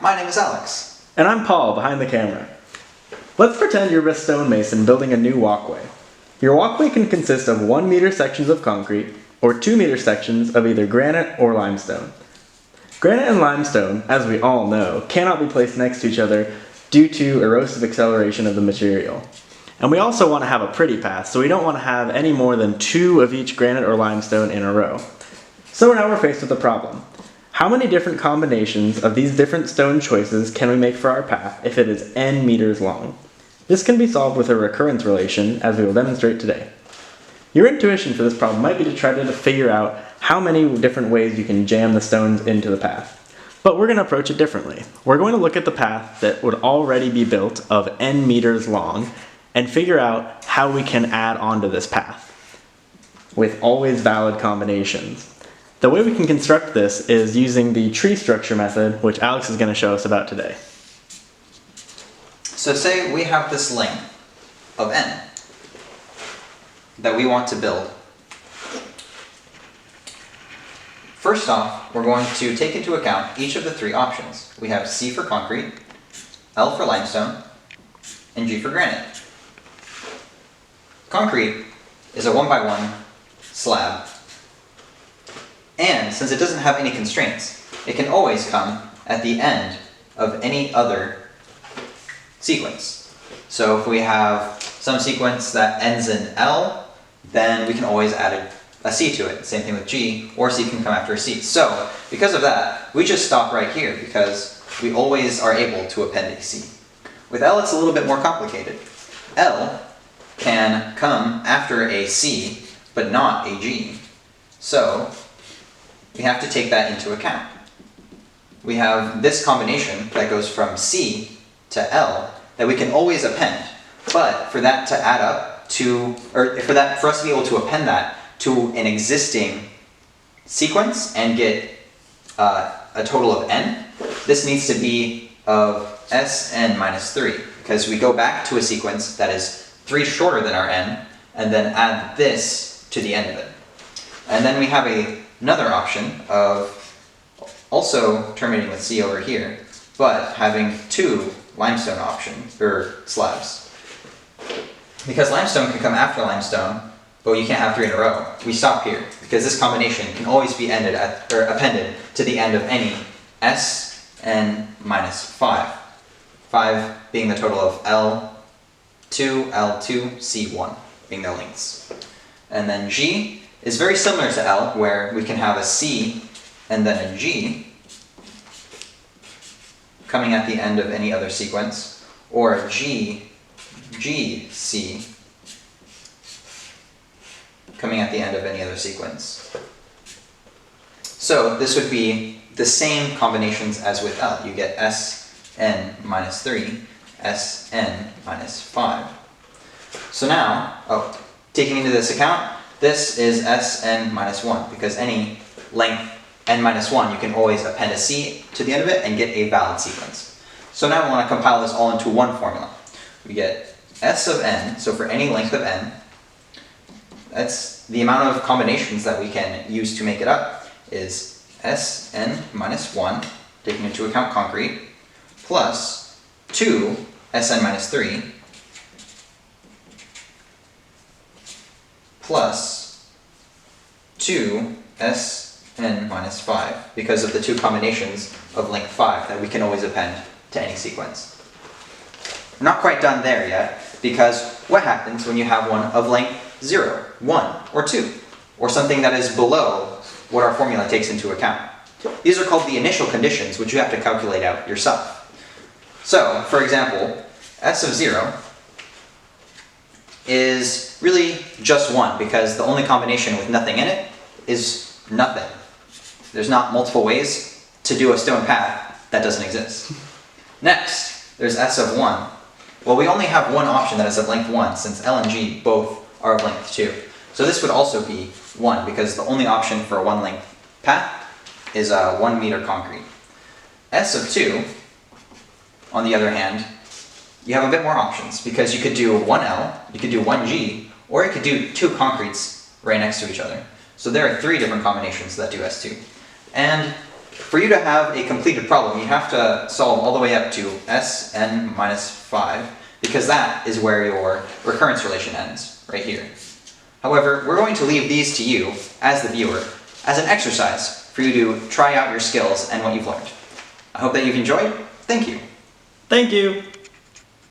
my name is Alex. And I'm Paul, behind the camera. Let's pretend you're a stonemason building a new walkway. Your walkway can consist of 1 meter sections of concrete or 2 meter sections of either granite or limestone. Granite and limestone, as we all know, cannot be placed next to each other due to erosive acceleration of the material. And we also want to have a pretty path, so we don't want to have any more than 2 of each granite or limestone in a row. So now we're faced with a problem. How many different combinations of these different stone choices can we make for our path if it is n meters long? This can be solved with a recurrence relation, as we will demonstrate today. Your intuition for this problem might be to try to figure out how many different ways you can jam the stones into the path. But we're going to approach it differently. We're going to look at the path that would already be built of n meters long and figure out how we can add on to this path with always valid combinations. The way we can construct this is using the tree structure method, which Alex is going to show us about today. So say we have this length of n that we want to build. First off, we're going to take into account each of the 3 options. We have C for concrete, L for limestone, and G for granite. Concrete is a 1x1 slab, and since it doesn't have any constraints, it can always come at the end of any other sequence. So if we have some sequence that ends in L, then we can always add a C to it. Same thing with G, or C can come after a C. So because of that, we just stop right here because we always are able to append a C. With L, it's a little bit more complicated. L can come after a C, but not a G. So we have to take that into account. We have this combination that goes from C to L that we can always append, but for that to add up to, or for us to be able to append that to an existing sequence and get a total of n, this needs to be of Sn minus 3, because we go back to a sequence that is 3 shorter than our n, and then add this to the end of it. And then we have another option of also terminating with C over here, but having 2 limestone options, or slabs. Because limestone can come after limestone, but you can't have 3 in a row. We stop here, because this combination can always be appended to the end of any Sn minus 5. 5 being the total of L2, L2, C1 being their lengths. And then G is very similar to L, where we can have a C and then a G coming at the end of any other sequence, or a G, C coming at the end of any other sequence. So this would be the same combinations as with L. You get Sn minus 3, Sn minus 5. So now, taking into this account, this is Sn minus 1, because any length n minus 1, you can always append a C to the end of it and get a valid sequence. So now we want to compile this all into one formula. We get S of n, so for any length of n, that's the amount of combinations that we can use to make it up, is Sn minus 1, taking into account concrete, plus 2 Sn minus 3, plus 2 Sn minus 5, because of the 2 combinations of length 5 that we can always append to any sequence. We're not quite done there yet, because what happens when you have one of length 0, 1, or 2, or something that is below what our formula takes into account? These are called the initial conditions, which you have to calculate out yourself. So, for example, S of 0 is really just 1, because the only combination with nothing in it is nothing. There's not multiple ways to do a stone path that doesn't exist. Next, there's S of 1. Well, we only have one option that is of length 1, since L and G both are of length 2. So this would also be 1, because the only option for a 1 length path is 1 meter concrete. S of 2, on the other hand, you have a bit more options, because you could do 1L, you could do 1G, or you could do 2 concretes right next to each other. So there are 3 different combinations that do S2. And For you to have a completed problem, you have to solve all the way up to Sn minus 5, because that is where your recurrence relation ends, right here. However, we're going to leave these to you, as the viewer, as an exercise for you to try out your skills and what you've learned. I hope that you've enjoyed. Thank you. Thank you.